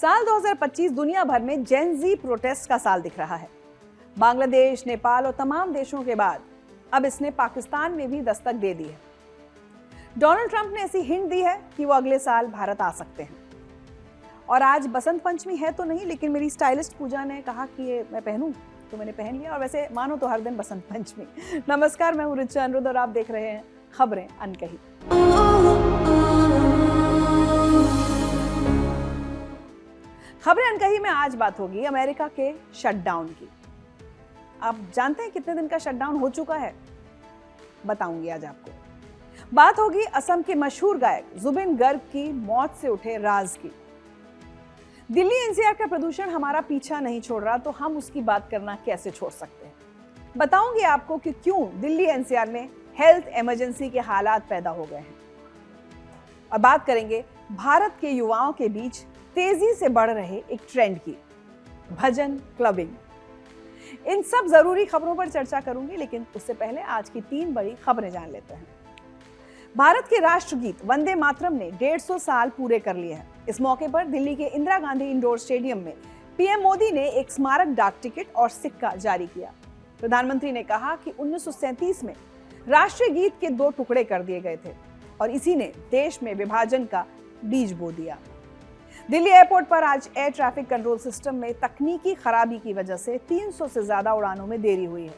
साल 2025 दुनिया भर में जेन जी प्रोटेस्ट का साल दिख रहा है। बांग्लादेश, नेपाल और तमाम देशों के बाद अब इसने पाकिस्तान में भी दस्तक दे दी है। डोनाल्ड ट्रंप ने ऐसी हिंट दी है कि वो अगले साल भारत आ सकते हैं। और आज बसंत पंचमी है तो नहीं, लेकिन मेरी स्टाइलिस्ट पूजा ने कहा कि ये मैं पहनूं, तो मैंने पहन लिया। और वैसे मानो तो हर दिन बसंत पंचमी। नमस्कार, मैं हूं रिचा अनिरुद्ध और आप देख रहे हैं खबरें अनकही। खबरें अनकही में आज बात होगी अमेरिका के शटडाउन की। आप जानते हैं कितने दिन का शटडाउन हो चुका है? बताऊंगी आज आपको। बात होगी असम के मशहूर गायक जुबिन गर्ग की मौत से उठे राज की। दिल्ली एनसीआर का प्रदूषण हमारा पीछा नहीं छोड़ रहा, तो हम उसकी बात करना कैसे छोड़ सकते हैं। बताऊंगी आपको कि क्यों दिल्ली एनसीआर में हेल्थ इमरजेंसी के हालात पैदा हो गए हैं। और बात करेंगे भारत के युवाओं के बीच तेजी से बढ़ रहे एक ट्रेंड की, भजन क्लबिंग। इन सब जरूरी खबरों पर चर्चा करूंगी, लेकिन उससे पहले आज की 3 बड़ी खबरें जान लेते हैं। भारत के राष्ट्रगीत वंदे मातरम ने 150 साल पूरे कर लिए हैं। इस मौके पर दिल्ली के इंदिरा गांधी इंडोर स्टेडियम में पीएम मोदी ने एक स्मारक डाक टिकट और सिक्का जारी किया। प्रधानमंत्री ने कहा कि 1937 में राष्ट्रीय गीत के 2 टुकड़े कर दिए गए थे और इसी ने देश में विभाजन का बीज बो दिया। दिल्ली एयरपोर्ट पर आज एयर ट्रैफिक कंट्रोल सिस्टम में तकनीकी खराबी की वजह से 300 से ज्यादा उड़ानों में देरी हुई है।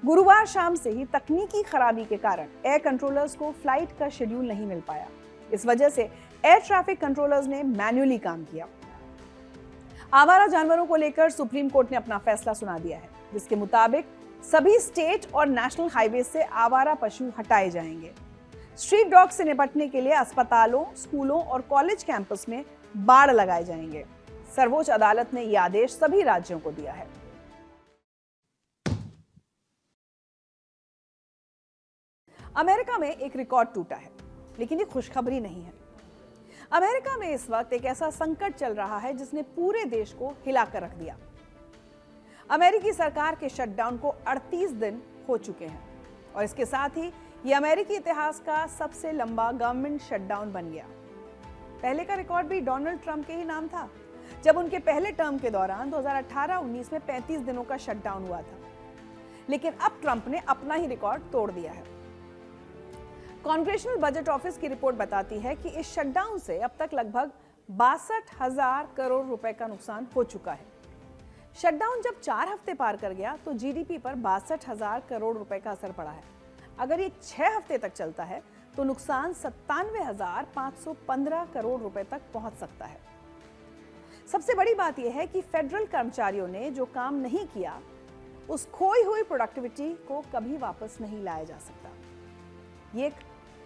गुरुवार शाम से ही तकनीकी खराबी के कारण एयर कंट्रोलर्स को फ्लाइट का शेड्यूल नहीं मिल पाया। इस वजह से एयर ट्रैफिक कंट्रोलर्स ने मैन्युअली काम किया। आवारा जानवरों को लेकर सुप्रीम कोर्ट ने अपना फैसला सुना दिया है, जिसके मुताबिक सभी स्टेट और नेशनल हाईवे से आवारा पशु हटाए जाएंगे। स्ट्रीट डॉग से निपटने के लिए अस्पतालों, स्कूलों और कॉलेज कैंपस में बाड़ लगाए जाएंगे। सर्वोच्च अदालत ने यह आदेश सभी राज्यों को दिया है। अमेरिका में एक रिकॉर्ड टूटा है, लेकिन ये खुशखबरी नहीं है। अमेरिका में इस वक्त एक ऐसा संकट चल रहा है जिसने पूरे देश को हिलाकर रख दिया। अमेरिकी सरकार के शटडाउन को 38 दिन हो चुके हैं और इसके साथ ही ये अमेरिकी इतिहास का सबसे लंबा गवर्नमेंट शटडाउन बन गया। पहले का रिकॉर्ड भी डोनाल्ड ट्रंप के ही नाम था, जब उनके पहले टर्म के दौरान 2018-19 में 35 दिनों का शटडाउन हुआ था। लेकिन अब ट्रंप ने अपना ही रिकॉर्ड तोड़ दिया है। कांग्रेशनल बजट ऑफिस की रिपोर्ट बताती है कि इस शटडाउन से अब तक लगभग 62,000 करोड़ रुपए का नुकसान हो चुका है। शटडाउन जब 4 हफ्ते पार कर गया तो जीडीपी पर 62,000 करोड़ रुपए का असर पड़ा है। अगर ये 6 हफ्ते तक चलता है तो नुकसान 97,515 करोड़ रुपए तक पहुंच सकता है। सबसे बड़ी बात यह है कि फेडरल कर्मचारियों ने जो काम नहीं किया, उस खोई हुई प्रोडक्टिविटी को कभी वापस नहीं लाया जा सकता। ये एक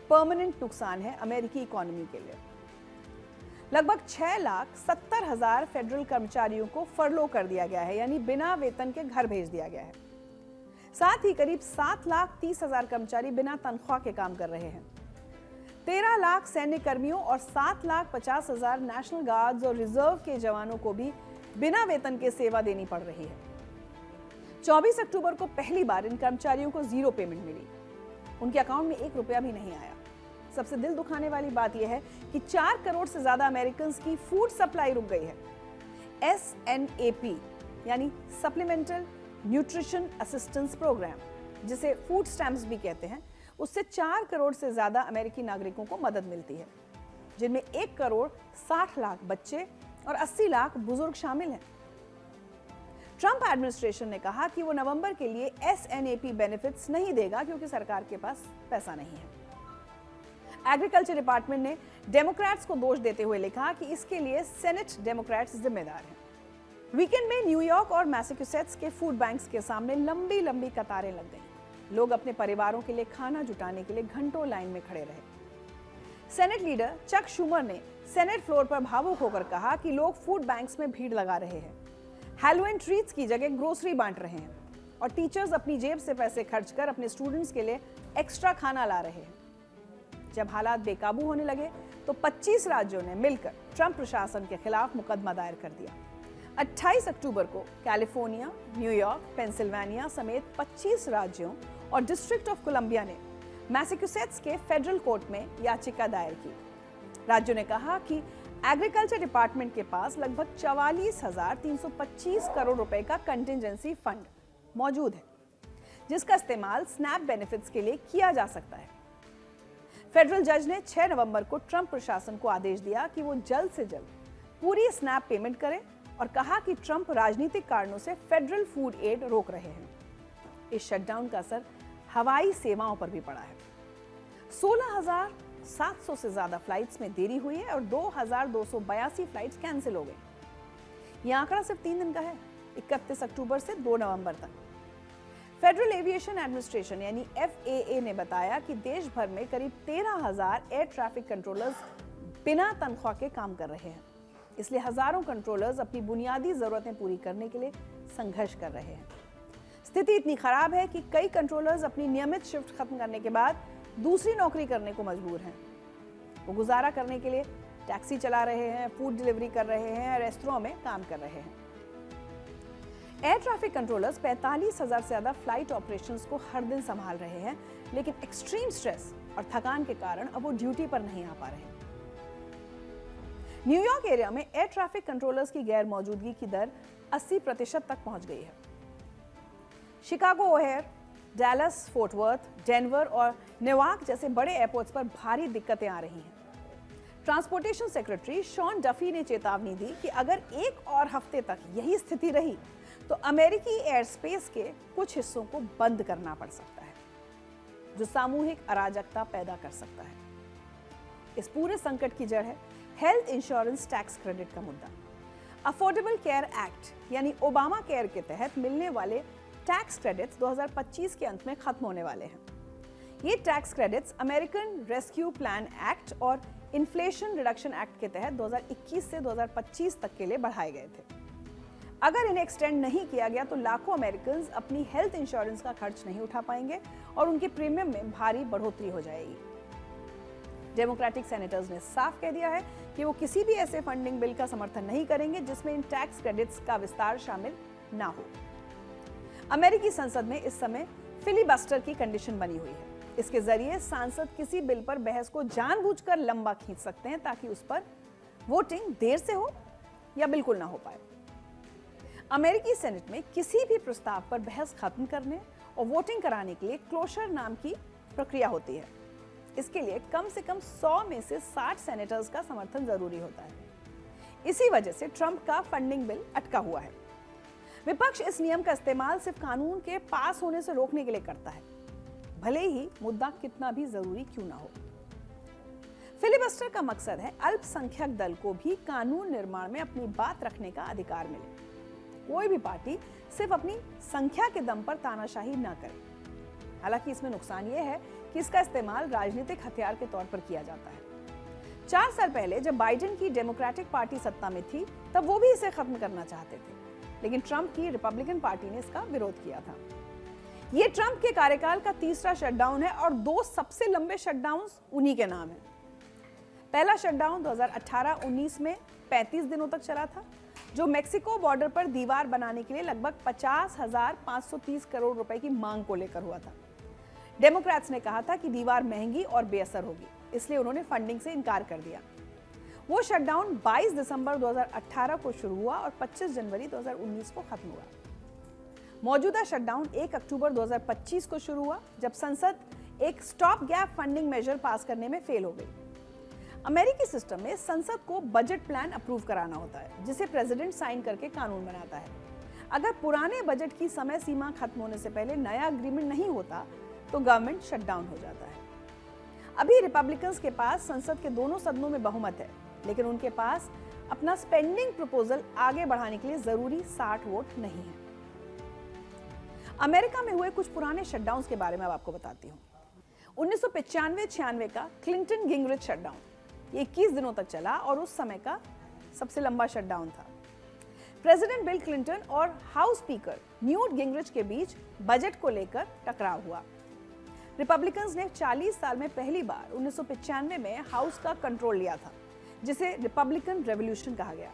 परमानेंट नुकसान है अमेरिकी इकोनॉमी के लिए। लगभग 6,70,000 फेडरल कर्मचारियों को फरलो कर दिया गया है, यानी बिना वेतन के घर भेज दिया गया है। साथ ही करीब 7,30,000 कर्मचारी बिना तनख्वाह के काम कर रहे हैं। 13 लाख सैन्य कर्मियों और 7,50,000 नेशनल गार्ड्स और रिजर्व के जवानों को भी बिना वेतन के सेवा देनी पड़ रही है। 24 अक्टूबर को पहली बार इन कर्मचारियों को 0 पेमेंट मिली। उनके अकाउंट में 1 रुपया भी नहीं आया। सबसे दिल दुखाने वाली बात यह है कि 4 करोड़ से ज्यादा अमेरिकन्स की फूड सप्लाई रुक गई है। SNAP यानी सप्लीमेंटल न्यूट्रिशन असिस्टेंस प्रोग्राम, जिसे फूड स्टैम्प्स भी कहते हैं, उससे 4 करोड़ से ज्यादा अमेरिकी नागरिकों को मदद मिलती है, जिनमें 1 करोड़ 60 लाख बच्चे और 80 लाख बुजुर्ग शामिल हैं। ट्रंप एडमिनिस्ट्रेशन ने कहा कि वो नवंबर के लिए SNAP बेनिफिट्स नहीं देगा क्योंकि सरकार के पास पैसा नहीं है। एग्रीकल्चर डिपार्टमेंट ने डेमोक्रेट्स को दोष देते हुए लिखा कि इसके लिए सेनेट डेमोक्रेट्स जिम्मेदार हैं। वीकेंड में न्यूयॉर्क और मैसाचुसेट्स के फूड बैंक्स के सामने लंबी लंबी कतारें लग गईं। लोग अपने परिवारों के लिए खाना जुटाने के लिए घंटों लाइन में खड़े रहे। सेनेट लीडर चक शूमर ने सेनेट फ्लोर पर भावुक होकर कहा कि लोग फूड बैंक्स में भीड़ लगा रहे हैं, हैलोवीन ट्रीट्स की जगह ग्रोसरी बांट रहे हैं और टीचर्स अपनी जेब से पैसे खर्च कर अपने स्टूडेंट्स के लिए एक्स्ट्रा खाना ला रहे हैं। जब हालात बेकाबू होने लगे तो 25 राज्यों ने मिलकर ट्रंप प्रशासन के खिलाफ मुकदमा दायर कर दिया। 28 अक्टूबर को कैलिफोर्निया, न्यूयॉर्क, पेंसिल्वेनिया समेत 25 राज्यों और डिस्ट्रिक्ट ऑफ कोलंबिया ने मैसाचुसेट्स के फेडरल कोर्ट में याचिका दायर की। राज्यों ने कहा कि एग्रीकल्चर डिपार्टमेंट के पास लगभग 44,325 करोड़ रुपए का कंटिजेंसी फंड मौजूद है, जिसका इस्तेमाल स्नैप बेनिफिट्स के लिए किया जा सकता है। फेडरल जज ने 6 नवंबर को ट्रंप प्रशासन को आदेश दिया कि वो जल्द से जल्द पूरी स्नैप पेमेंट करें और कहा कि ट्रंप राजनीतिक कारणों से फेडरल फूड एड रोक रहे हैं। इस शटडाउन का असर हवाई सेवाओं पर भी पड़ा है। 16,700 से ज्यादा फ्लाइट्स में देरी हुई है और 2,282 फ्लाइट्स कैंसिल हो गई। यह आंकड़ा सिर्फ 3 दिन का है, 31 अक्टूबर से 2 नवंबर तक। फेडरल एविएशन एडमिनिस्ट्रेशन यानी FAA ने बताया कि देश भर में करीब 13,000 एयर ट्रैफिक कंट्रोलर्स बिना तनख्वाह के काम कर रहे हैं। इसलिए हजारों कंट्रोलर्स अपनी बुनियादी जरूरतें पूरी करने के लिए संघर्ष कर रहे हैं। स्थिति इतनी खराब है कि कई कंट्रोलर्स अपनी नियमित शिफ्ट खत्म करने के बाद दूसरी नौकरी करने को मजबूर हैं। वो गुजारा करने के लिए टैक्सी चला रहे हैं, फूड डिलीवरी कर रहे हैं, रेस्टोरेंट में काम कर रहे हैं। एयर ट्रैफिक कंट्रोलर्स 45,000 से ज्यादा फ्लाइट ऑपरेशंस को हर दिन संभाल रहे हैं, लेकिन एक्सट्रीम स्ट्रेस और थकान के कारण अब वो ड्यूटी पर नहीं आ पा रहे हैं। न्यूयॉर्क एरिया में एयर ट्रैफिक कंट्रोलर्स की गैर मौजूदगी की दर 80% तक पहुंच गई है। Chicago O'Hare, Dallas, Fort Worth, Denver और नेवार्क जैसे बड़े एयरपोर्ट्स पर भारी दिक्कतें आ रही हैं। ट्रांसपोर्टेशन सेक्रेटरी शॉन डफी ने चेतावनी दी कि अगर एक और हफ्ते तक यही स्थिति रही तो अमेरिकी एयर स्पेस के कुछ हिस्सों को बंद करना पड़ सकता है, जो सामूहिक अराजकता पैदा कर सकता है। इस पूरे संकट की जड़ है हेल्थ इंश्योरेंस टैक्स क्रेडिट का मुद्दा। अफोर्डेबल केयर एक्ट यानी ओबामा केयर के तहत मिलने वाले टैक्स क्रेडिट्स 2025 के अंत में खत्म होने वाले हैं। ये tax credits American rescue plan act और इन्फ्लेशन रिडक्शन एक्ट के तहत 2021 से 2025 तक के लिए बढ़ाए गए थे। अगर इन्हें एक्सटेंड नहीं किया गया तो लाखों अमेरिकन अपनी हेल्थ इंश्योरेंस का खर्च नहीं उठा पाएंगे और उनके प्रीमियम में भारी बढ़ोतरी हो जाएगी। डेमोक्रेटिक सेनेटर्स ने साफ कह दिया है कि वो किसी भी ऐसे फंडिंग बिल का समर्थन नहीं करेंगे जिसमें इन टैक्स क्रेडिट्स का विस्तार शामिल ना हो। अमेरिकी संसद में इस समय फिलिबस्टर की कंडीशन बनी हुई है। इसके जरिए सांसद किसी बिल पर बहस को जानबूझकर लंबा खींच सकते हैं ताकि उस पर वोटिंग देर से हो या बिल्कुल ना हो पाए। अमेरिकी सेनेट में किसी भी प्रस्ताव पर बहस खत्म करने और वोटिंग कराने के लिए क्लोजर नाम की प्रक्रिया होती है। इसके लिए कम से कम 100 में से 60 सेनेटर्स का समर्थन जरूरी होता है। इसी वजह से ट्रंप का फंडिंग बिल अटका हुआ है। विपक्ष इस नियम का इस्तेमाल सिर्फ कानून के पास होने से रोकने के लिए करता है, भले ही मुद्दा कितना भी जरूरी क्यों ना हो। फिलिबस्टर का मकसद है अल्पसंख्यक दल को भी कानून निर्माण में अपनी बात रखने का अधिकार मिले। कोई भी पार्टी सिर्फ अपनी संख्या के दम पर तानाशाही न करे। हालांकि इसमें नुकसान यह है कि इसका इस्तेमाल राजनीतिक हथियार के तौर पर किया जाता है। 4 साल पहले जब बाइडेन की डेमोक्रेटिक पार्टी सत्ता में थी तब वो भी इसे खत्म करना चाहते थे, लेकिन ट्रंप की रिपब्लिकन पार्टी ने इसका विरोध किया था। ये ट्रंप के कार्यकाल का तीसरा शटडाउन है और 2 सबसे लंबे शटडाउन्स उन्हीं के नाम है। पहला शटडाउन 2018-19 में 35 दिनों तक चला था, जो मेक्सिको बॉर्डर पर दीवार बनाने के लिए लगभग 50,530 करोड़ रुपए की मांग को लेकर हुआ था। डेमोक्रेट्स ने कहा था कि दीवार महंगी और बेअसर होगी, इसलिए उन्होंने फंडिंग से इनकार कर दिया। वो शटडाउन 22 दिसंबर 2018 को शुरू हुआ और 25 जनवरी 2019 को खत्म हुआ। मौजूदा शटडाउन 1 अक्टूबर 2025 को शुरू हुआ, जब संसद एक स्टॉप गैप फंडिंग मेजर पास करने में फेल हो गई। अमेरिकी सिस्टम में संसद को बजट प्लान अप्रूव कराना होता है, जिसे प्रेसिडेंट साइन करके कानून बनाता है। अगर पुराने बजट की समय सीमा खत्म होने से पहले नया अग्रीमेंट नहीं होता तो गवर्नमेंट शटडाउन हो जाता है। अभी रिपब्लिकन्स के पास संसद के दोनों सदनों में बहुमत है, लेकिन उनके पास अपना स्पेंडिंग प्रपोजल आगे बढ़ाने के लिए जरूरी 60 वोट नहीं है। अमेरिका में हुए कुछ पुराने शटडाउन के बारे में अब आपको बताती हूँ। 1995-96 का क्लिंटन गिंगरिच शटडाउन, ये 21 दिनों तक चला और उस समय का सबसे लंबा शटडाउन था। प्रेसिडेंट बिल क्लिंटन और हाउस स्पीकर न्यूट गिंगरिच के बीच बजट को लेकर टकराव हुआ। रिपब्लिकन्स ने 40 साल में पहली बार 1995 में हाउस का कंट्रोल लिया था, जिसे रिपब्लिकन रेवोल्यूशन कहा गया।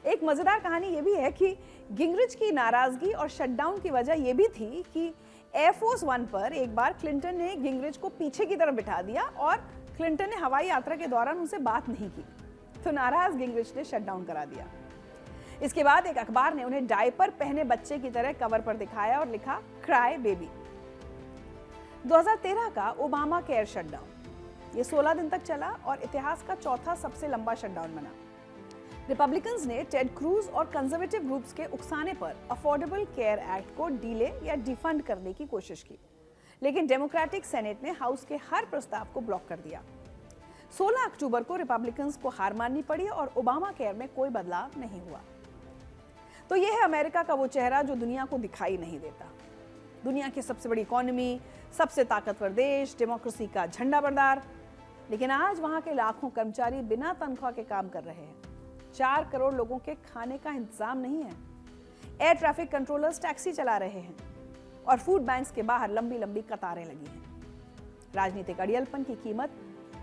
एक मजेदार कहानी यह भी है कि गिंगरिच की नाराजगी और शटडाउन की वजह यह भी थी कि एयरफोर्स 1 पर एक बार क्लिंटन ने गिंगरिच को पीछे की तरफ बिठा दिया और क्लिंटन ने हवाई यात्रा के दौरान उनसे बात नहीं की। तो नाराज गिंगरिच ने शटडाउन करा दिया। इसके बाद एक अखबार ने उन्हें डायपर पहने बच्चे की तरह कवर पर दिखाया और लिखा क्राई बेबी। 2013 का ओबामा केयर शटडाउन ये 16 दिन तक चला और इतिहास का चौथा सबसे लंबा शटडाउन बना। रिपब्लिकन्स ने टेड क्रूज और कंजर्वेटिव ग्रुप्स के उकसाने पर अफोर्डेबल केयर एक्ट को डीले या डिफंड करने की कोशिश की, लेकिन डेमोक्रेटिक सेनेट ने हाउस के हर प्रस्ताव को ब्लॉक कर दिया। 16 अक्टूबर को रिपब्लिकन्स को हार माननी पड़ी और ओबामा केयर में कोई बदलाव नहीं हुआ। तो यह है अमेरिका का वो चेहरा जो दुनिया को दिखाई नहीं देता। दुनिया की सबसे बड़ी इकोनॉमी, सबसे ताकतवर देश, डेमोक्रेसी का झंडा बरदार, लेकिन आज वहां के लाखों कर्मचारी बिना तनख्वाह के काम कर रहे हैं। 4 करोड़ लोगों के खाने का इंतजाम नहीं है। एयर ट्रैफिक कंट्रोलर्स टैक्सी चला रहे हैं और फूड बैंक्स के बाहर लंबी लंबी कतारें लगी हैं। राजनीतिक अड़ियलपन की कीमत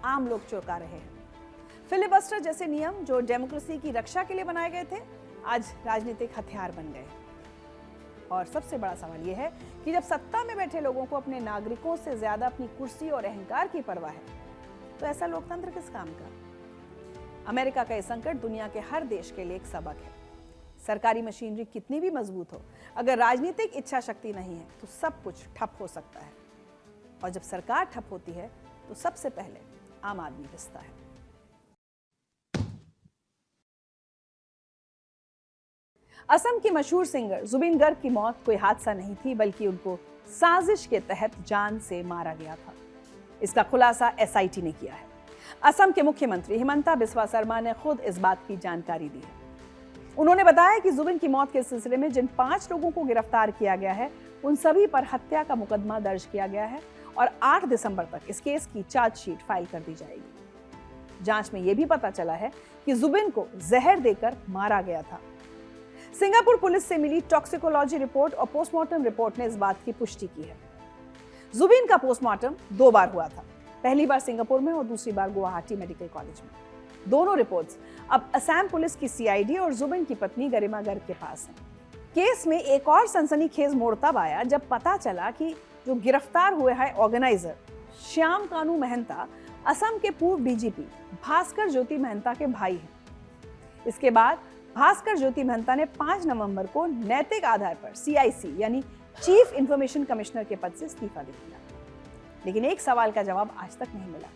आम लोग चुका रहे हैं। फिलिबस्टर जैसे नियम जो डेमोक्रेसी की रक्षा के लिए बनाए गए थे, आज राजनीतिक हथियार बन गए। और सबसे बड़ा सवाल यह है कि जब सत्ता में बैठे लोगों को अपने नागरिकों से ज्यादा अपनी कुर्सी और अहंकार की परवाह है, तो ऐसा लोकतंत्र किस काम का? अमेरिका का यह संकट दुनिया के हर देश के लिए एक सबक है। सरकारी मशीनरी कितनी भी मजबूत हो, अगर राजनीतिक इच्छा शक्ति नहीं है तो सब कुछ ठप हो सकता है। और जब सरकार ठप होती है तो सबसे पहले आम आदमी पिसता है। असम की मशहूर सिंगर जुबिन गर्ग की मौत कोई हादसा नहीं थी, बल्कि उनको साजिश के तहत जान से मारा गया था। इसका खुलासा एसआईटी ने किया है। असम के मुख्यमंत्री हिमंता बिस्वा शर्मा ने खुद इस बात की जानकारी दी है। उन्होंने बताया कि जुबिन की मौत के सिलसिले में जिन 5 लोगों को गिरफ्तार किया गया है, उन सभी पर हत्या का मुकदमा दर्ज किया गया है और 8 दिसंबर तक इस केस की चार्जशीट फाइल कर दी जाएगी। जांच में यह भी पता चला है कि जुबिन को जहर देकर मारा गया था। सिंगापुर पुलिस से मिली टॉक्सिकोलॉजी रिपोर्ट और पोस्टमार्टम रिपोर्ट ने इस बात की पुष्टि की है। जुबिन का पोस्टमार्टम 2 बार हुआ था, पहली बार सिंगापुर में और दूसरी बार गुवाहाटी मेडिकल कॉलेज में। दोनों रिपोर्ट्स अब असम पुलिस की सीआईडी और जुबिन की पत्नी गरिमा गर्ग के पास हैं। केस में एक और सनसनीखेज मोड़ तब आया जब पता चला कि जो गिरफ्तार हुए हैं ऑर्गेनाइजर श्याम कानू महंता असम के पूर्व डीजीपी भास्कर ज्योति महंता के भाई हैं। इसके बाद भास्कर ज्योति महंता ने 5 नवंबर को नैतिक आधार पर सीआईसी यानी चीफ इंफॉर्मेशन कमिश्नर के पद से इस्तीफा दे दिया। लेकिन एक सवाल का जवाब आज तक नहीं मिला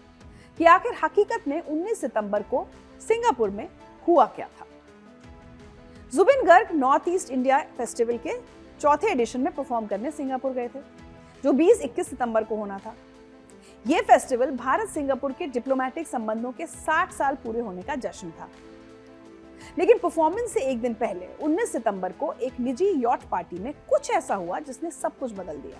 कि आखिर हकीकत में 19 सितंबर को सिंगापुर में हुआ क्या था। Zubeen Garg north east India festival के 4थे एडिशन में परफॉर्म करने सिंगापुर गए थे, जो 20-21 सितंबर को होना था। यह फेस्टिवल भारत सिंगापुर के डिप्लोमेटिक संबंधों के 60 साल पूरे होने का जश्न था। लेकिन परफॉर्मेंस से एक दिन पहले 19 सितंबर को एक निजी यॉट पार्टी में कुछ ऐसा हुआ जिसने सब कुछ बदल दिया,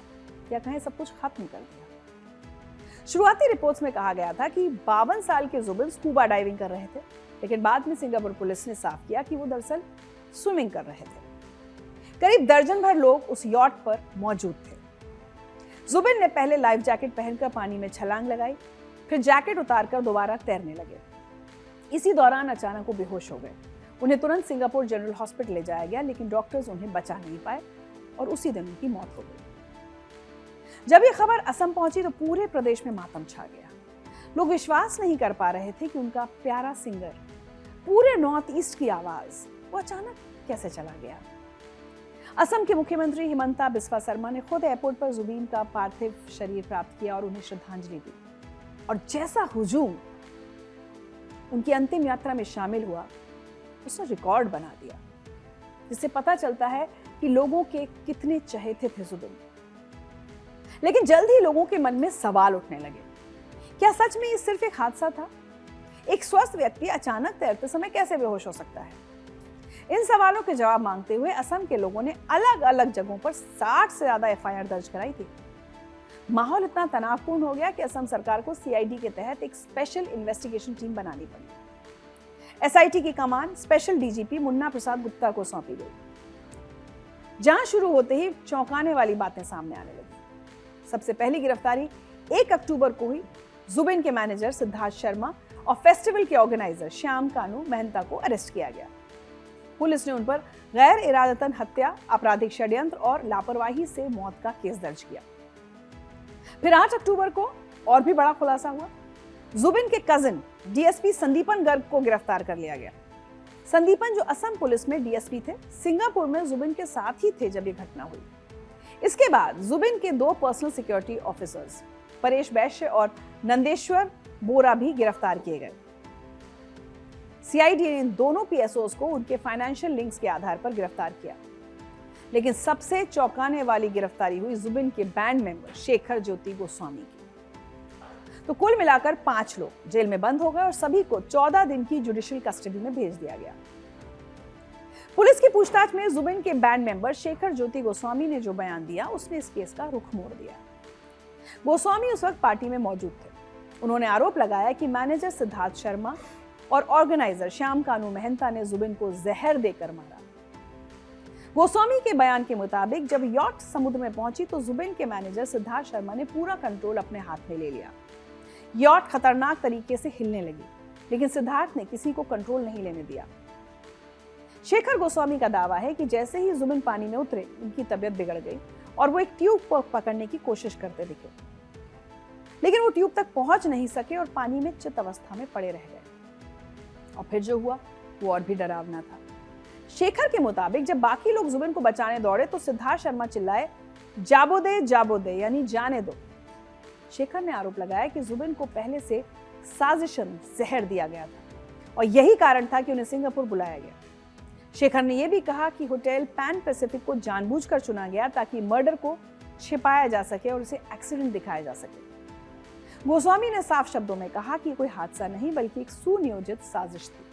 या कहें सब कुछ खत्म कर दिया। शुरुआती रिपोर्ट्स में कहा गया था कि 52 साल के जुबिन स्कूबा डाइविंग कर रहे थे, लेकिन बाद में सिंगापुर पुलिस ने साफ किया कि वो दरअसल स्विमिंग कर रहे थे। करीब दर्जन भर लोग उस यॉट पर मौजूद थे। जुबिन ने पहले लाइफ जैकेट पहनकर पानी में छलांग लगाई, फिर जैकेट उतारकर दोबारा तैरने लगे। इसी दौरान अचानक वो बेहोश हो गए। उन्हें तुरंत सिंगापुर जनरल हॉस्पिटल ले जाया गया, लेकिन डॉक्टर्स उन्हें बचा नहीं पाए और उसी दिन उनकी मौत हो गई। जब ये खबर असम पहुंची तो पूरे प्रदेश में मातम छा गया। लोग विश्वास नहीं कर पा रहे थे कि उनका प्यारा सिंगर, पूरे नॉर्थ ईस्ट की आवाज, वो अचानक कैसे चला गया। असम के मुख्यमंत्री हिमंता बिस्वा शर्मा ने खुद एयरपोर्ट पर जुबिन का पार्थिव शरीर प्राप्त किया और उन्हें श्रद्धांजलि दी। और जैसा हुजूम उनकी अंतिम यात्रा में शामिल हुआ, उसने रिकॉर्ड बना दिया, जिससे पता चलता है कि लोगों के कितने चहेते थे जुबिन। लेकिन जल्द ही लोगों के मन में सवाल उठने लगे, क्या सच में ये सिर्फ एक हादसा था? एक स्वस्थ व्यक्ति अचानक तैरते समय कैसे बेहोश हो सकता है? इन सवालों के जवाब मांगते हुए असम के लोगों ने अलग अलग जगहों पर 60 से ज्यादा एफआईआर दर्ज कराई थी। माहौल इतना तनावपूर्ण हो गया कि असम सरकार को सीआईडी के तहत एक स्पेशल इन्वेस्टिगेशन टीम बनानी पड़ी। एसआईटी की कमान स्पेशल डीजीपी मुन्ना प्रसाद गुप्ता को सौंपी गई। जांच शुरू होते ही चौंकाने वाली बातें सामने आने लगी। सबसे पहली गिरफ्तारी 1 अक्टूबर को हुई। जुबिन के मैनेजर सिद्धार्थ शर्मा और फेस्टिवल के ऑर्गेनाइजर श्याम कानू महंता को अरेस्ट किया गया। पुलिस ने उन पर गैर इरादतन हत्या, आपराधिक षड्यंत्र और लापरवाही से मौत का केस दर्ज किया। फिर 8 अक्टूबर को और भी बड़ा खुलासा हुआ। जुबिन के कजिन डीएसपी संदीपन गर्ग को गिरफ्तार कर लिया गया। संदीपन, जो असम पुलिस में डीएसपी थे, सिंगापुर में जुबिन के साथ ही थे जब ये घटना हुई। इसके बाद जुबिन के 2 पर्सनल सिक्योरिटी ऑफिसर्स परेश वैश्य और नंदेश्वर बोरा भी गिरफ्तार किए गए। सीआईडी ने इन दोनों पीएसओस को उनके फाइनेंशियल लिंक्स के आधार पर गिरफ्तार किया। लेकिन सबसे चौंकाने वाली गिरफ्तारी हुई जुबिन के बैंड मेंबर शेखर ज्योति गोस्वामी की। तो कुल मिलाकर 5 लोग जेल में बंद हो गए और सभी को 14 दिन की जुडिशियल कस्टडी में भेज दिया गया। पुलिस की पूछताछ में जुबिन के बैंड मेंबर शेखर ज्योति गोस्वामी ने जो बयान दिया, उसने इस केस का रुख मोड़ दिया। गोस्वामी उस वक्त पार्टी में मौजूद थे। उन्होंने आरोप लगाया कि मैनेजर सिद्धार्थ शर्मा और ऑर्गेनाइजर श्याम कानू महंता ने जुबिन को जहर देकर मारा। गोस्वामी के बयान के मुताबिक जब यॉट समुद्र में पहुंची तो जुबिन के मैनेजर सिद्धार्थ शर्मा ने पूरा कंट्रोल अपने हाथ में ले लिया। यॉट खतरनाक तरीके से हिलने लगी, लेकिन सिद्धार्थ ने किसी को कंट्रोल नहीं लेने दिया। शेखर गोस्वामी का दावा है कि जैसे ही जुबिन पानी में उतरे, उनकी तबीयत बिगड़ गई और वो एक ट्यूब पकड़ने की कोशिश करते दिखे, लेकिन वो ट्यूब तक पहुंच नहीं सके और पानी में चित अवस्था में पड़े रह गए। और फिर जो हुआ वो और भी डरावना था। शेखर के मुताबिक जब बाकी लोग जुबिन को बचाने दौड़े तो सिद्धार्थ शर्मा चिल्लाए, जाबो दे, यानी जाने दो। शेखर ने आरोप लगाया कि जुबिन को पहले से साजिशन जहर दिया गया था और यही कारण था कि उन्हें सिंगापुर बुलाया गया। शेखर ने यह भी कहा कि होटल पैन पैसिफिक को जानबूझकर चुना गया ताकि मर्डर को छिपाया जा सके और उसे एक्सीडेंट दिखाया जा सके। गोस्वामी ने साफ शब्दों में कहा कि कोई हादसा नहीं बल्कि एक सुनियोजित साजिश थी।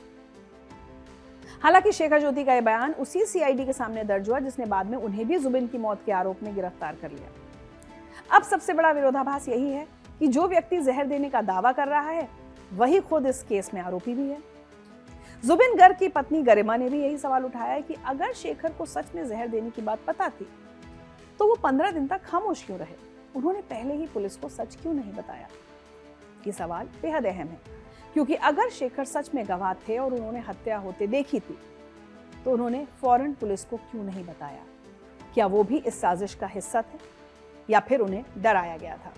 हालांकि शेखर ज्योति का यह बयान उसी सीआईडी के सामने दर्ज हुआ जिसने बाद में उन्हें भी जुबिन की मौत के आरोप में गिरफ्तार कर लिया। अब सबसे बड़ा विरोधाभास यही है कि जो व्यक्ति जहर देने का दावा कर रहा है वही खुद इस केस में आरोपी भी है। जुबिन गर्ग की पत्नी गरिमा ने भी यही सवाल उठाया है कि अगर शेखर को सच में जहर देने की बात पता थी तो वो 15 दिन तक खामोश क्यों रहे? उन्होंने पहले ही पुलिस को सच क्यों नहीं बताया? ये सवाल बेहद अहम है, क्योंकि अगर शेखर सच में गवाह थे और उन्होंने हत्या होते देखी थी तो उन्होंने फौरन पुलिस को क्यों नहीं बताया? क्या वो भी इस साजिश का हिस्सा थे या फिर उन्हें डराया गया था?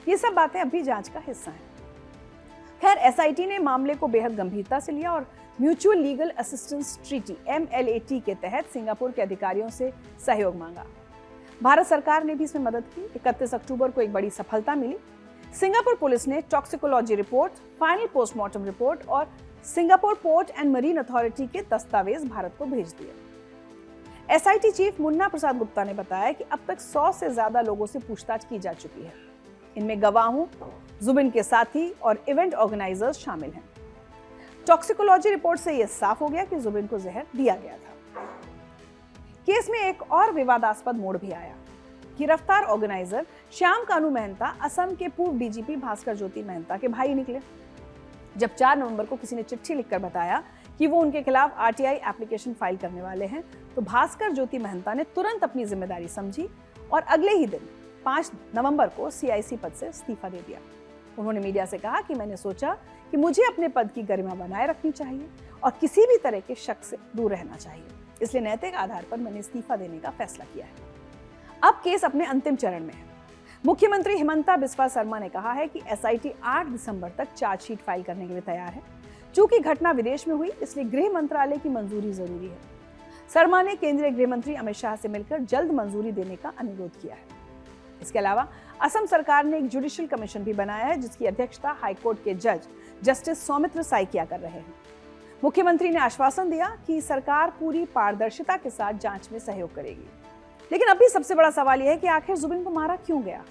ये सब बातें अभी जांच का हिस्सा हैं। खैर, एसआईटी ने मामले को बेहद गंभीरता से लिया और mutual legal assistance treaty MLAT के तहत सिंगापुर के अधिकारियों से सहयोग मांगा। भारत सरकार ने भी इसमें मदद की। 31 अक्टूबर को एक बड़ी सफलता मिली। सिंगापुर पुलिस ने toxicology report, final postmortem report और Singapore port and marine authority के दस्तावेज भारत को भेज दिए। एसआईटी चीफ मुन्ना प्रसाद गुप्ता ने बताया कि अब तक 100 से ज्यादा लोगों से पूछताछ की जा चुकी है। इनमें गवाहों, जुबिन के साथी और इवेंट ऑर्गेनाइजर्स शामिल हैं। टॉक्सिकोलॉजी रिपोर्ट से यह साफ हो गया कि जुबिन को जहर दिया गया था। केस में एक और विवादास्पद मोड़ भी आया। गिरफ्तार ऑर्गेनाइजर श्याम कानू महंता असम के पूर्व डीजीपी भास्कर ज्योति महंता के भाई निकले। जब 4 नवंबर को किसी ने चिट्ठी लिखकर बताया कि वो उनके खिलाफ आरटीआई एप्लीकेशन फाइल करने वाले हैं, तो भास्कर ज्योति महंता ने तुरंत अपनी जिम्मेदारी समझी और अगले ही दिन 5 नवंबर को सीआईसी पद से इस्तीफा दे दिया। उन्होंने मीडिया से कहा कि मैंने सोचा कि मुझे अपने पद की गरिमा बनाए रखनी चाहिए और किसी भी तरह के शक से दूर रहना चाहिए, इसलिए नैतिक आधार पर मैंने इस्तीफा देने का फैसला किया है। अब केस अपने अंतिम चरण में है। मुख्यमंत्री हिमंता बिस्वा शर्मा ने कहा है कि एसआईटी 8 दिसंबर तक चार्जशीट फाइल करने के लिए तैयार है। चूंकि घटना विदेश में हुई, इसलिए गृह मंत्रालय की मंजूरी जरूरी है। शर्मा ने केंद्रीय गृह मंत्री अमित शाह से मिलकर जल्द मंजूरी देने का अनुरोध किया है। इसके अलावा असम सरकार ने एक जुडिशियल कमीशन भी बनाया है, जिसकी अध्यक्षता हाईकोर्ट के जज जस्टिस सौमित्र साइकिया कर रहे हैं। मुख्यमंत्री ने आश्वासन दिया कि सरकार पूरी पारदर्शिता के साथ जांच में सहयोग करेगी। लेकिन अभी सबसे बड़ा सवाल यह है कि आखिर जुबिन को मारा क्यों गया?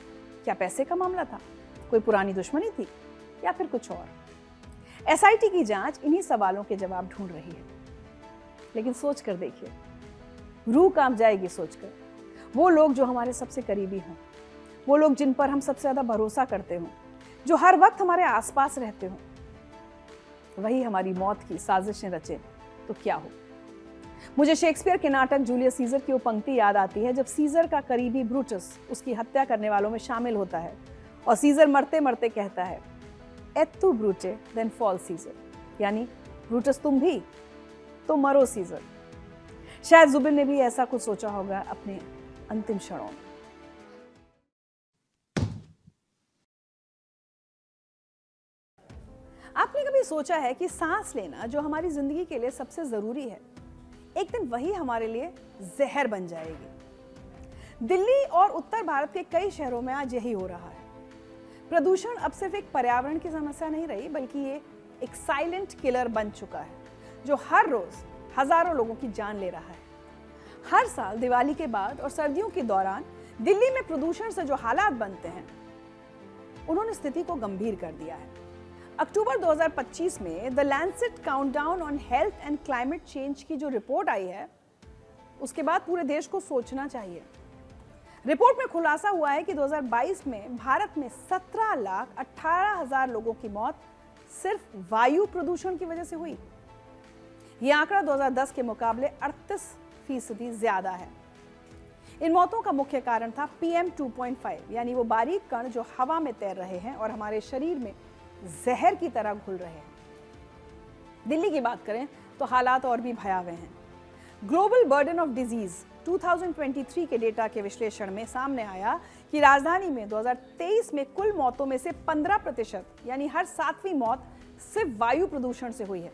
क्या पैसे का मामला था, कोई पुरानी दुश्मनी थी, या फिर कुछ और? एसआईटी की जांच इन्हीं सवालों के जवाब ढूंढ रही है। लेकिन सोच कर देखिए, रूह कांप जाएगी सोचकर। वो लोग जो हमारे सबसे करीबी हों, वो लोग जिन पर हम सबसे ज्यादा भरोसा करते हों, जो हर वक्त हमारे आसपास रहते हों, वही हमारी मौत की साजिशें रचे तो क्या हो? मुझे शेक्सपियर के नाटक जूलियस सीजर की वो पंक्ति याद आती है, जब सीजर का करीबी ब्रूटस उसकी हत्या करने वालों में शामिल होता है और सीजर मरते मरते कहता है, एट तू ब्रूटे देन फॉल सीजर, यानी ब्रूटस तुम भी तो मरो सीजर। शायद जुबिन ने भी ऐसा कुछ सोचा होगा अपने अंतिम क्षणों में। कभी सोचा है कि सांस लेना जो हमारी जिंदगी के लिए सबसे जरूरी है, एक दिन वही हमारे लिए जहर बन जाएगी? दिल्ली और उत्तर भारत के कई शहरों में आज यही हो रहा है। प्रदूषण अब सिर्फ एक पर्यावरण की समस्या नहीं रही, बल्कि ये एक साइलेंट किलर बन चुका है जो हर रोज हजारों लोगों की जान ले रहा है। हर साल दिवाली के बाद और सर्दियों के दौरान दिल्ली में प्रदूषण से जो हालात बनते हैं, उन्होंने स्थिति को गंभीर कर दिया है। अक्टूबर 2025 में the Lancet countdown on health and climate change की जो रिपोर्ट आई है, उसके बाद पूरे देश को सोचना चाहिए। रिपोर्ट में खुलासा हुआ है कि 2022 में भारत में 17,18,000 लोगों की मौत सिर्फ वायु प्रदूषण की वजह से हुई। यह आंकड़ा 2010 के मुकाबले 38% ज्यादा है। इन मौतों का मुख्य कारण था PM 2.5, यानी वो बारीक कण जो हवा में तैर रहे हैं और हमारे शरीर में जहर की तरह घुल रहे हैं। दिल्ली की बात करें तो हालात और भी भयावह हैं। ग्लोबल बर्डन ऑफ डिजीज 2023 के डेटा के विश्लेषण में सामने आया कि राजधानी में 2023 में कुल मौतों में से 15%, यानी हर 7वीं मौत सिर्फ वायु प्रदूषण से हुई है।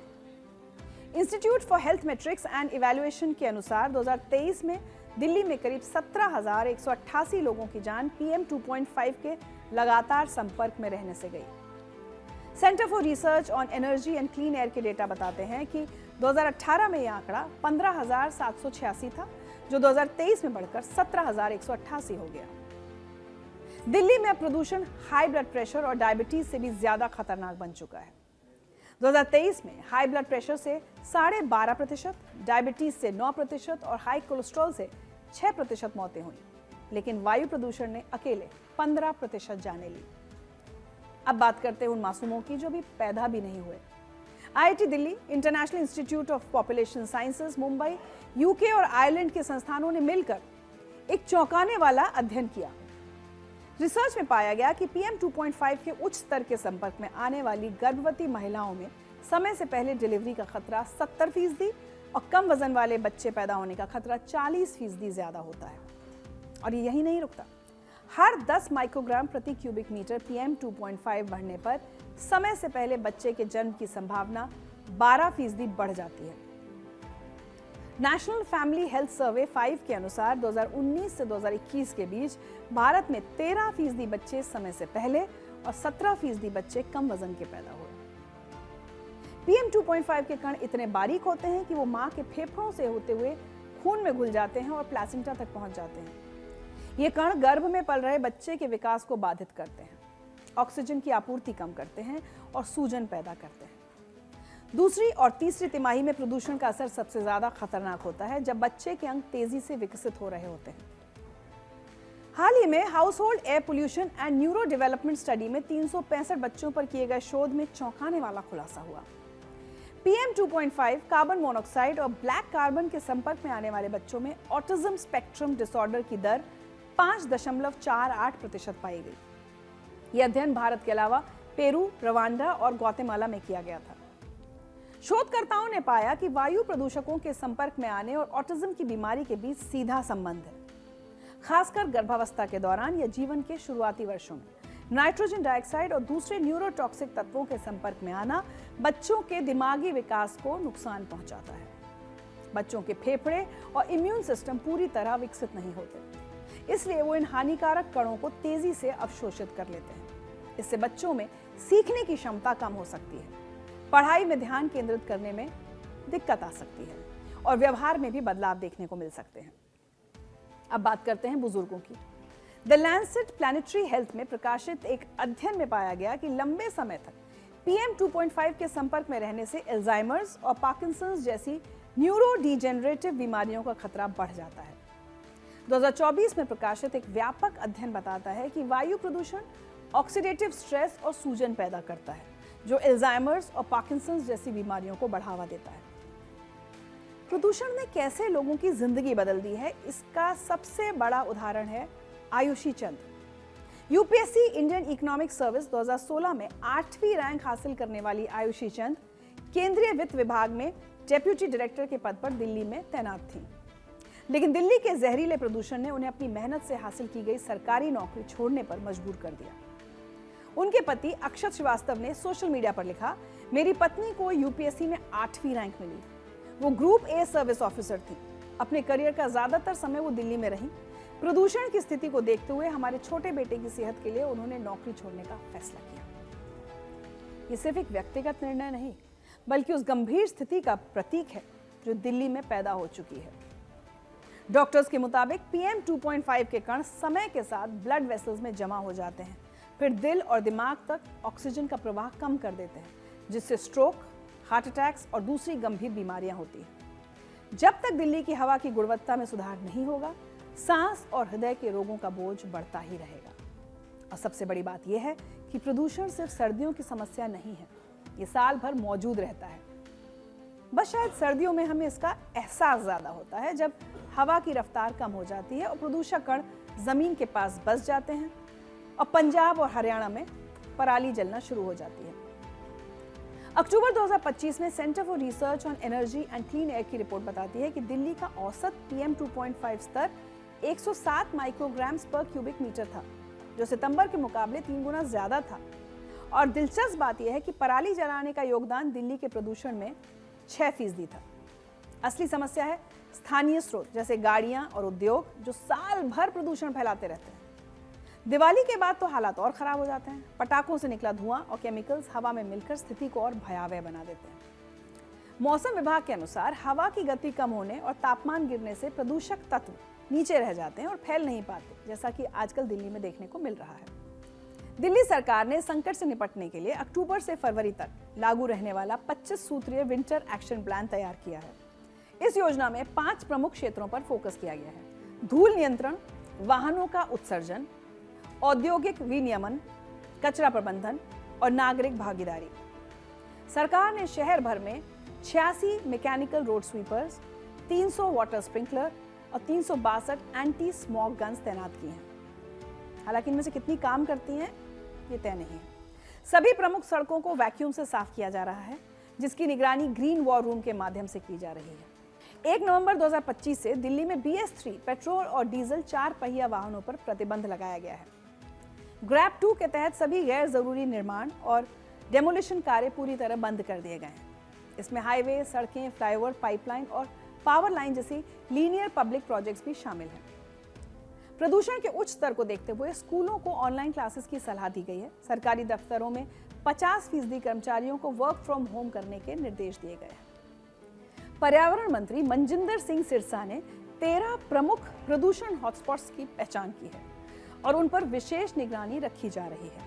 Institute for health matrix and evaluation के अनुसार 2023 में दिल्ली में करीब 17,188 लोगों की जान PM 2.5 के लगातार संपर्क में रहने से गई। Centre for research on energy and clean air के डेटा बताते हैं कि 2018 में यह आंकड़ा 15,786 था, जो 2023 में बढ़कर 17,188 हो गया। दिल्ली में प्रदूषण हाई ब्लड प्रेशर और डायबिटीज से भी ज्यादा खतरनाक बन चुका है। 2023 में हाई ब्लड प्रेशर से 12.5%, डायबिटीज से 9% और हाई कोलेस्ट्रॉल से 6% मौतें हुई, लेकिन वायु प्रदूषण ने अकेले 15% जाने ली। अब बात करते हैं उन मासूमों की जो भी पैदा भी नहीं हुए। IIT Delhi, international institute of population sciences Mumbai, UK और आयरलैंड के संस्थानों ने मिलकर एक चौंकाने वाला अध्ययन किया। रिसर्च में पाया गया कि PM 2.5 के उच्च स्तर के संपर्क में आने वाली गर्भवती महिलाओं में समय से पहले डिलीवरी का खतरा 70% और कम वजन वाले बच्चे पैदा होने का खतरा 40% ज्यादा होता है। और ये यही नहीं रुकता, हर 10 माइक्रोग्राम प्रति क्यूबिक मीटर PM 2.5 बढ़ने पर समय से पहले बच्चे के जन्म की संभावना 12% बढ़ जाती है। नेशनल फैमिली हेल्थ सर्वे 5 के अनुसार 2019 से 2021 के बीच भारत में 13% बच्चे समय से पहले और 17% बच्चे कम वजन के पैदा हुए। PM 2.5 के कण इतने बारीक होते हैं कि वो मां के फेफड़ों से होते हुए खून में घुल जाते हैं और प्लेसेंटा तक पहुंच जाते हैं। ये कण गर्भ में पल रहे बच्चे के विकास को बाधित करते हैं, ऑक्सीजन की आपूर्ति कम करते हैं और सूजन पैदा करते हैं। दूसरी और तीसरी तिमाही में प्रदूषण का असर सबसे ज्यादा खतरनाक होता है, जब बच्चे के अंग तेजी से विकसित हो रहे होते हैं। हाल ही में house hold air pollution and neuro development study में 365 बच्चों पर किए गए शोध में चौंकाने वाला खुलासा हुआ। PM 2.5, कार्बन मोनोऑक्साइड और ब्लैक कार्बन के संपर्क में आने वाले बच्चों में ऑटिज्म स्पेक्ट्रम डिसऑर्डर की दर 5.48% पाई गई। यह अध्ययन भारत के अलावा पेरू, रवांडा और ग्वाटेमाला में किया गया था। शोधकर्ताओं ने पाया कि वायु प्रदूषकों के संपर्क में आने और ऑटिज्म की बीमारी के बीच सीधा संबंध है। खासकर गर्भावस्था के दौरान या जीवन के शुरुआती वर्षों में नाइट्रोजन डाइऑक्साइड और दूसरे न्यूरोटॉक्सिक तत्वों के संपर्क में आना बच्चों के दिमागी विकास को नुकसान पहुंचाता है। बच्चों के फेफड़े और इम्यून सिस्टम पूरी तरह विकसित नहीं होते, इसलिए वो इन हानिकारक कणों को तेजी से अवशोषित कर लेते हैं। इससे बच्चों में सीखने की क्षमता कम हो सकती है, पढ़ाई में ध्यान केंद्रित करने में दिक्कत आ सकती है और व्यवहार में भी बदलाव देखने को मिल सकते हैं। अब बात करते हैं बुजुर्गों की। द लैंसेट प्लैनेटरी हेल्थ में प्रकाशित एक अध्ययन में पाया गया कि लंबे समय तक PM 2.5 के संपर्क में रहने से अल्जाइमर्स और पार्किंसंस जैसी न्यूरो डिजेनरेटिव बीमारियों का खतरा बढ़ जाता है। 2024 में प्रकाशित एक व्यापक अध्ययन बताता है कि वायु प्रदूषण ऑक्सीडेटिव स्ट्रेस और सूजन पैदा करता है, जो अल्जाइमर्स और पार्किंसंस जैसी बीमारियों को बढ़ावा देता है। प्रदूषण ने कैसे लोगों की जिंदगी बदल दी है, इसका सबसे बड़ा उदाहरण है आयुषी चंद। यूपीएससी इंडियन इकोनॉमिक सर्विस 2016 में 8वीं रैंक हासिल करने वाली आयुषी चंद केंद्रीय वित्त विभाग में डेप्यूटी डायरेक्टर के पद पर दिल्ली में तैनात थी। लेकिन दिल्ली के जहरीले प्रदूषण ने उन्हें अपनी मेहनत से हासिल की गई सरकारी नौकरी छोड़ने पर मजबूर कर दिया। उनके पति अक्षत श्रीवास्तव ने सोशल मीडिया पर लिखा, मेरी पत्नी को यूपीएससी में 8वीं रैंक मिली। वो ग्रुप ए सर्विस ऑफिसर थी। अपने करियर का ज्यादातर समय वो दिल्ली में रही। प्रदूषण की स्थिति को देखते हुए हमारे छोटे बेटे की सेहत के लिए उन्होंने नौकरी छोड़ने का फैसला किया। ये सिर्फ एक व्यक्तिगत निर्णय नहीं, बल्कि उस गंभीर स्थिति का प्रतीक है जो दिल्ली में पैदा हो चुकी है। डॉक्टर्स के मुताबिक PM 2.5 के कण समय के साथ ब्लड वेसल्स में जमा हो जाते हैं, फिर दिल और दिमाग तक ऑक्सीजन का प्रवाह कम कर देते हैं, जिससे स्ट्रोक, हार्ट अटैक्स और दूसरी गंभीर बीमारियां होती हैं। जब तक दिल्ली की हवा की गुणवत्ता में सुधार नहीं होगा, सांस और हृदय के रोगों का बोझ बढ़ता ही रहेगा। और सबसे बड़ी बात यह है कि प्रदूषण सिर्फ सर्दियों की समस्या नहीं है, ये साल भर मौजूद रहता है। बस शायद सर्दियों में हमें इसका एहसास ज्यादा होता है, जब हवा की रफ्तार कम हो जाती है और प्रदूषक कण जमीन के पास बस जाते हैं और पंजाब और हरियाणा में पराली जलना शुरू हो जाती है। अक्टूबर 2025 में centre for research on energy and clean air की रिपोर्ट बताती है कि दिल्ली का औसत PM 2.5 स्तर 107 माइक्रोग्राम्स पर क्यूबिक मीटर था, जो सितंबर के मुकाबले 3 गुना ज्यादा था। और दिलचस्प बात यह है कि पराली जलाने का योगदान दिल्ली के प्रदूषण में 6% था। असली समस्या है स्थानीय स्रोत जैसे गाड़ियां और उद्योग, जो साल भर प्रदूषण फैलाते रहते हैं। दिवाली के बाद तो हालात और खराब हो जाते हैं। पटाखों से निकला धुआं और केमिकल्स हवा में मिलकर स्थिति को और भयावह बना देते हैं। मौसम विभाग के अनुसार हवा की गति कम होने और तापमान गिरने से प्रदूषक तत्व नीचे रह जाते हैं और फैल नहीं पाते, जैसा कि आजकल दिल्ली में देखने को मिल रहा है। दिल्ली सरकार ने संकट से निपटने के लिए अक्टूबर से फरवरी तक लागू रहने वाला 25 सूत्रीय विंटर एक्शन प्लान तैयार किया है। इस योजना में 5 प्रमुख क्षेत्रों पर फोकस किया गया है: धूल नियंत्रण, वाहनों का उत्सर्जन, औद्योगिक विनियमन, कचरा प्रबंधन और नागरिक भागीदारी। सरकार ने शहर भर में 86 mechanical road sweepers, 300 water sprinkler और 362 एंटी स्मॉग गन्स तैनात की हैं। हालांकि इनमें से कितनी काम करती हैं, ये तय नहीं है। सभी प्रमुख सड़कों को वैक्यूम से साफ किया जा रहा है, जिसकी निगरानी ग्रीन वॉर रूम के माध्यम से की जा रही है। 1 नवंबर 2025 से दिल्ली में BS3 पेट्रोल और डीजल 4 पहिया वाहनों पर प्रतिबंध लगाया गया है। ग्रैब 2 के तहत सभी गैर जरूरी निर्माण और डेमोलिशन कार्य पूरी तरह बंद कर दिए गए हैं। इसमें हाईवे, सड़कें, फ्लाईओवर, पाइपलाइन और पावर लाइन जैसी लीनियर पब्लिक प्रोजेक्ट्स भी शामिल हैं। प्रदूषण के उच्च स्तर को देखते हुए स्कूलों को ऑनलाइन क्लासेस की सलाह दी गई है। सरकारी दफ्तरों में 50% कर्मचारियों को वर्क फ्रॉम होम करने के निर्देश दिए गए हैं। पर्यावरण मंत्री मनजिंदर सिंह सिरसा ने 13 प्रमुख प्रदूषण हॉटस्पॉट्स की पहचान की है और उन पर विशेष निगरानी रखी जा रही है।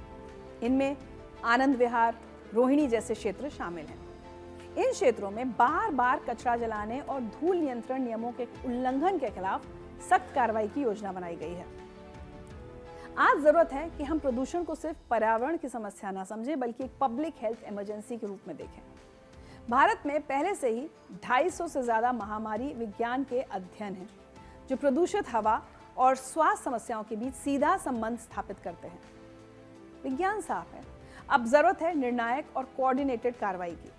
इनमें आनंद विहार, रोहिणी जैसे क्षेत्र शामिल हैं। इन क्षेत्रों में बार बार कचरा जलाने और धूल नियंत्रण नियमों के उल्लंघन के खिलाफ सख्त कार्रवाई की योजना बनाई गई है। आज जरूरत है कि हम प्रदूषण को सिर्फ पर्यावरण की समस्या ना समझें, बल्कि एक पब्लिक हेल्थ इमरजेंसी के रूप में देखें। भारत में पहले से ही 250 से ज्यादा महामारी विज्ञान के अध्ययन हैं, जो प्रदूषित हवा और स्वास्थ्य समस्याओं के बीच सीधा संबंध स्थापित करते हैं। विज्ञान साफ है, अब जरूरत है निर्णायक और कोऑर्डिनेटेड कार्रवाई की,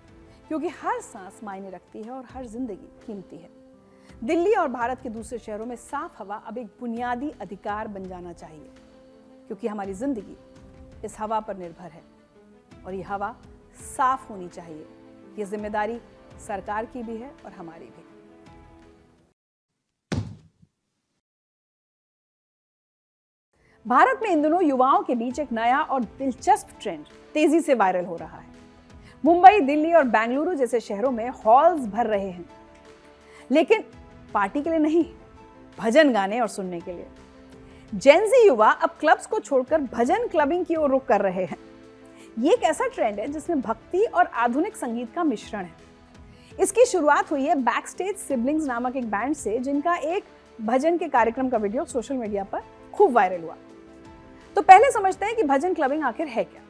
क्योंकि हर सांस मायने रखती है और हर जिंदगी कीमती है। दिल्ली और भारत के दूसरे शहरों में साफ हवा अब एक बुनियादी अधिकार बन जाना चाहिए, क्योंकि हमारी जिंदगी इस हवा पर निर्भर है और ये हवा साफ होनी चाहिए। ये जिम्मेदारी सरकार की भी है और हमारी भी। भारत में इन दिनों युवाओं के बीच एक नया और दिलचस्प ट्रेंड तेजी से वायरल हो रहा है। मुंबई, दिल्ली और बेंगलुरु जैसे शहरों में हॉल्स भर रहे हैं, लेकिन पार्टी के लिए नहीं, भजन गाने और सुनने के लिए। जेनजी युवा अब क्लब्स को छोड़कर भजन क्लबिंग की ओर रुख कर रहे हैं। ये एक ऐसा ट्रेंड है जिसमें भक्ति और आधुनिक संगीत का मिश्रण है। इसकी शुरुआत हुई है बैकस्टेज सिबलिंग्स नामक एक बैंड से, जिनका एक भजन के कार्यक्रम का वीडियो सोशल मीडिया पर खूब वायरल हुआ। तो पहले समझते हैं कि भजन क्लबिंग आखिर है क्या।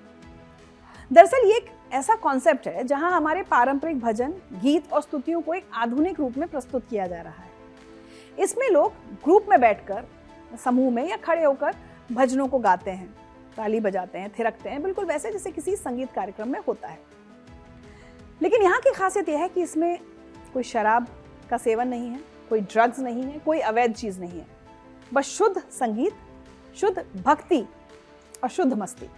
दरअसल ये एक ऐसा कॉन्सेप्ट है जहां हमारे पारंपरिक भजन, गीत और स्तुतियों को एक आधुनिक रूप में प्रस्तुत किया जा रहा है। इसमें लोग ग्रुप में बैठकर, समूह में या खड़े होकर भजनों को गाते हैं, ताली बजाते हैं, थिरकते हैं, बिल्कुल वैसे जैसे किसी संगीत कार्यक्रम में होता है। लेकिन यहाँ की खासियत यह है कि इसमें कोई शराब का सेवन नहीं है, कोई ड्रग्स नहीं है, कोई अवैध चीज नहीं है। बस शुद्ध संगीत, शुद्ध भक्ति और शुद्ध मस्ती।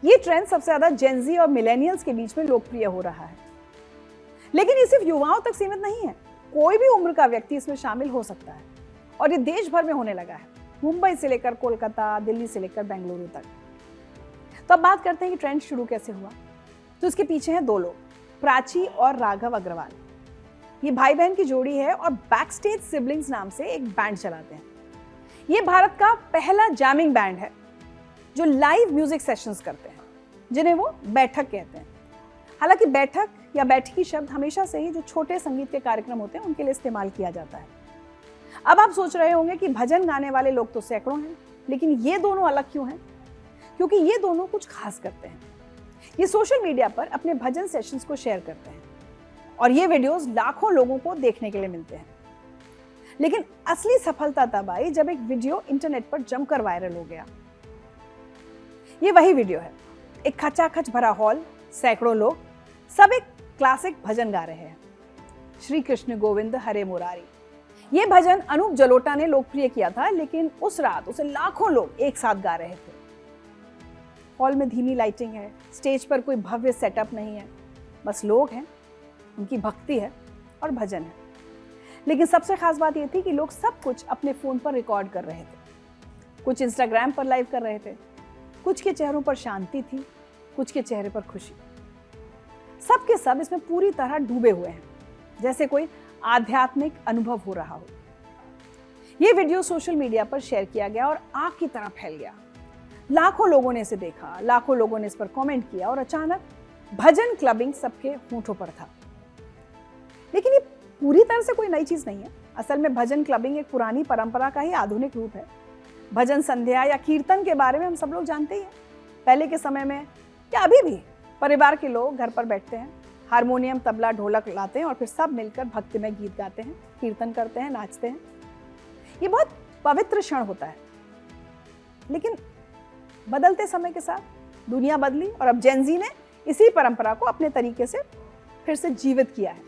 ये ट्रेंड सबसे ज्यादा जेनजी और मिलेनियल्स के बीच में लोकप्रिय हो रहा है। लेकिन ये सिर्फ युवाओं तक सीमित नहीं है, कोई भी उम्र का व्यक्ति इसमें शामिल हो सकता है और ये देश भर में होने लगा है, मुंबई से लेकर कोलकाता, दिल्ली से लेकर बेंगलुरु तक। तो अब बात करते हैं कि ट्रेंड शुरू कैसे हुआ। तो इसके पीछे हैं दो लोग, प्राची और राघव अग्रवाल। ये भाई बहन की जोड़ी है और बैकस्टेज सिबलिंग्स नाम से एक बैंड चलाते हैं। ये भारत का पहला जैमिंग बैंड है जो लाइव म्यूजिक सेशंस करते हैं, जिन्हें वो बैठक कहते हैं। हालांकि बैठक या बैठकी शब्द हमेशा से ही जो छोटे संगीत के कार्यक्रम होते हैं उनके लिए इस्तेमाल किया जाता है। अब आप सोच रहे होंगे कि भजन गाने वाले लोग तो सैकड़ों हैं, लेकिन ये दोनों अलग क्यों हैं? क्योंकि ये दोनों कुछ खास करते हैं। ये सोशल मीडिया पर अपने भजन सेशंस को शेयर करते हैं और ये वीडियोस लाखों लोगों को देखने के लिए मिलते हैं। लेकिन असली सफलता तब आई जब एक वीडियो इंटरनेट पर जमकर वायरल हो गया। ये वही वीडियो है, एक खचाखच भरा हॉल, सैकड़ों लोग, सब एक क्लासिक भजन गा रहे हैं, श्री कृष्ण गोविंद हरे मुरारी। ये भजन अनूप जलोटा ने लोकप्रिय किया था, लेकिन उस रात उसे लाखों लोग एक साथ गा रहे थे। हॉल में धीमी लाइटिंग है, स्टेज पर कोई भव्य सेटअप नहीं है, बस लोग हैं, उनकी भक्ति है और भजन है। लेकिन सबसे खास बात यह थी कि लोग सब कुछ अपने फोन पर रिकॉर्ड कर रहे थे। कुछ इंस्टाग्राम पर लाइव कर रहे थे, कुछ के चेहरों पर शांति थी, कुछ के चेहरे पर खुशी। सब के सब इसमें पूरी तरह डूबे हुए हैं, जैसे कोई आध्यात्मिक अनुभव हो रहा हो। यह वीडियो सोशल मीडिया पर शेयर किया गया और आग की तरह फैल गया। लाखों लोगों ने इसे देखा, लाखों लोगों ने इस पर कमेंट किया और अचानक भजन क्लबिंग सबके होंठों पर था। लेकिन ये पूरी तरह से कोई नई चीज नहीं है। असल में भजन क्लबिंग एक पुरानी परंपरा का ही आधुनिक रूप है। भजन संध्या या कीर्तन के बारे में हम सब लोग जानते ही हैं। पहले के समय में या अभी भी परिवार के लोग घर पर बैठते हैं, हारमोनियम, तबला, ढोलक लाते हैं और फिर सब मिलकर भक्तिमय गीत गाते हैं, कीर्तन करते हैं, नाचते हैं। ये बहुत पवित्र क्षण होता है। लेकिन बदलते समय के साथ दुनिया बदली और अब जेन ज़ी ने इसी परंपरा को अपने तरीके से फिर से जीवित किया है।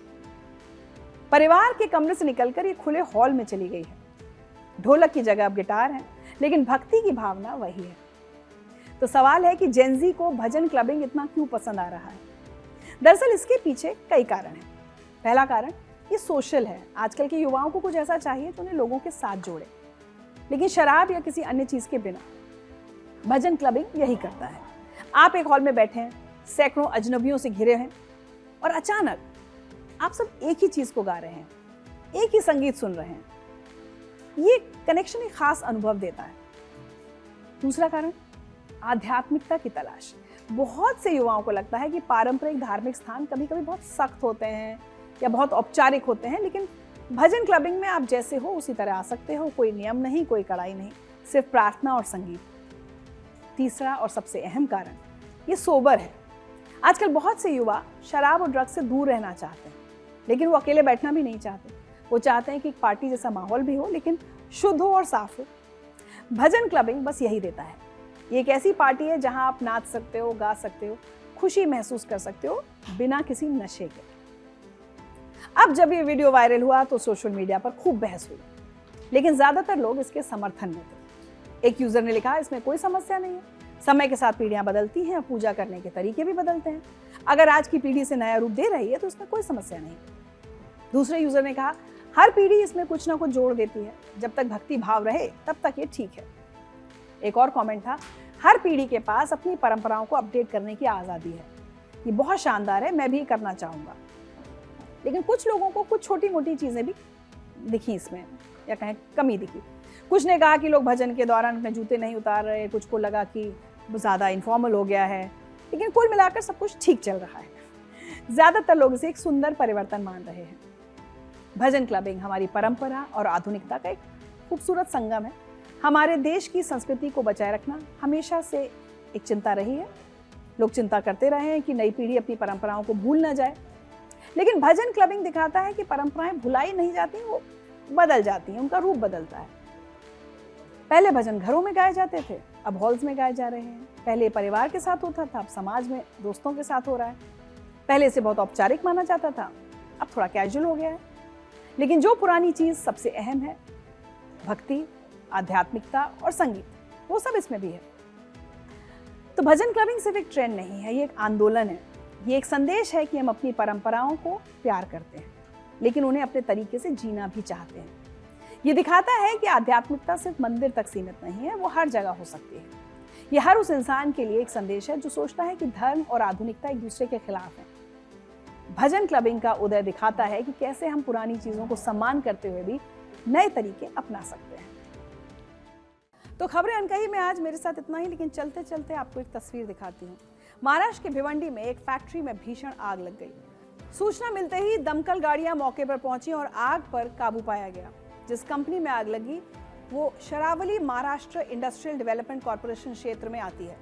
परिवार के कमरे से निकलकर ये खुले हॉल में चली गई है। ढोलक की जगह अब गिटार है, लेकिन भक्ति की भावना वही है। तो सवाल है कि जेन ज़ी को भजन क्लबिंग इतना क्यों पसंद आ रहा है? दरअसल इसके पीछे कई कारण हैं। पहला कारण ये सोशल है। आजकल के युवाओं को कुछ ऐसा चाहिए जो उन्हें लोगों के साथ जोड़े, लेकिन शराब या किसी अन्य चीज के बिना। भजन क्लबिंग यही करता है। आप एक हॉल में बैठे हैं, सैकड़ों अजनबियों से घिरे हैं और अचानक आप सब एक ही चीज को गा रहे हैं, एक ही संगीत सुन रहे हैं। ये कनेक्शन एक खास अनुभव देता है। दूसरा कारण आध्यात्मिकता की तलाश। बहुत से युवाओं को लगता है कि पारंपरिक धार्मिक स्थान कभी कभी बहुत सख्त होते हैं या बहुत औपचारिक होते हैं, लेकिन भजन क्लबिंग में आप जैसे हो उसी तरह आ सकते हो। कोई नियम नहीं, कोई कड़ाई नहीं, सिर्फ प्रार्थना और संगीत। तीसरा और सबसे अहम कारण ये सोबर है। आजकल बहुत से युवा शराब और ड्रग्स से दूर रहना चाहते हैं, लेकिन वो अकेले बैठना भी नहीं चाहते। वो चाहते हैं कि एक पार्टी जैसा माहौल भी हो, लेकिन शुद्ध हो और साफ हो। भजन क्लबिंग बस यही देता है। ये एक ऐसी पार्टी है जहां आप नाच सकते हो, गा सकते हो, खुशी महसूस कर सकते हो बिना किसी नशे के। अब जब ये वीडियो वायरल हुआ तो सोशल मीडिया पर खूब बहस हुई, लेकिन ज्यादातर लोग इसके समर्थन में थे। एक यूजर ने लिखा, इसमें कोई समस्या नहीं है, समय के साथ पीढ़ियां बदलती हैं, पूजा करने के तरीके भी बदलते हैं। अगर आज की पीढ़ी से नया रूप दे रही है तो इसमें कोई समस्या नहीं। दूसरे यूजर ने कहा, हर पीढ़ी इसमें कुछ ना कुछ जोड़ देती है, जब तक भक्ति भाव रहे तब तक ये ठीक है। एक और कमेंट था, हर पीढ़ी के पास अपनी परंपराओं को अपडेट करने की आज़ादी है, ये बहुत शानदार है, मैं भी करना चाहूँगा। लेकिन कुछ लोगों को कुछ छोटी मोटी चीज़ें भी दिखी इसमें, या कहें कमी दिखी। कुछ ने कहा कि लोग भजन के दौरान अपने जूते नहीं उतार रहे, कुछ को लगा कि ज़्यादा इनफॉर्मल हो गया है, लेकिन कुल मिलाकर सब कुछ ठीक चल रहा है। ज़्यादातर लोग इसे एक सुंदर परिवर्तन मान रहे हैं। भजन क्लबिंग हमारी परंपरा और आधुनिकता का एक खूबसूरत संगम है। हमारे देश की संस्कृति को बचाए रखना हमेशा से एक चिंता रही है। लोग चिंता करते रहे हैं कि नई पीढ़ी अपनी परंपराओं को भूल ना जाए, लेकिन भजन क्लबिंग दिखाता है कि परंपराएं भुलाई नहीं जाती, वो बदल जाती हैं, उनका रूप बदलता है। पहले भजन घरों में गाए जाते थे, अब हॉल्स में गाए जा रहे हैं। पहले परिवार के साथ होता था, अब समाज में दोस्तों के साथ हो रहा है। पहले इसे बहुत औपचारिक माना जाता था, अब थोड़ा कैजुअल हो गया है। लेकिन जो पुरानी चीज सबसे अहम है, भक्ति, आध्यात्मिकता और संगीत, वो सब इसमें भी है। तो भजन क्लबिंग सिर्फ एक ट्रेंड नहीं है, ये एक आंदोलन है। ये एक संदेश है कि हम अपनी परंपराओं को प्यार करते हैं, लेकिन उन्हें अपने तरीके से जीना भी चाहते हैं। ये दिखाता है कि आध्यात्मिकता सिर्फ मंदिर तक सीमित नहीं है, वो हर जगह हो सकती है। ये हर उस इंसान के लिए एक संदेश है जो सोचता है कि धर्म और आधुनिकता एक दूसरे के खिलाफ है। भजन क्लबिंग का उदय दिखाता है कि कैसे हम पुरानी चीजों को सम्मान करते हुए भी नए तरीके अपना सकते हैं। तो खबरें अनकही में आज मेरे साथ इतना ही, लेकिन चलते चलते आपको एक तस्वीर दिखाती हूँ। महाराष्ट्र के भिवंडी में एक फैक्ट्री में भीषण आग लग गई। सूचना मिलते ही दमकल गाड़ियां मौके पर पहुंची और आग पर काबू पाया गया। जिस कंपनी में आग लगी वो शरावली महाराष्ट्र इंडस्ट्रियल डेवलपमेंट कॉर्पोरेशन क्षेत्र में आती है।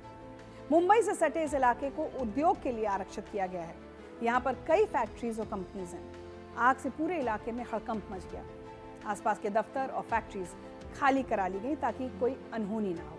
मुंबई से सटे इस इलाके को उद्योग के लिए आरक्षित किया गया है। यहाँ पर कई फैक्ट्रीज और कंपनीज हैं। आग से पूरे इलाके में हड़कंप मच गया। आसपास के दफ्तर और फैक्ट्रीज खाली करा ली गई ताकि कोई अनहोनी ना हो।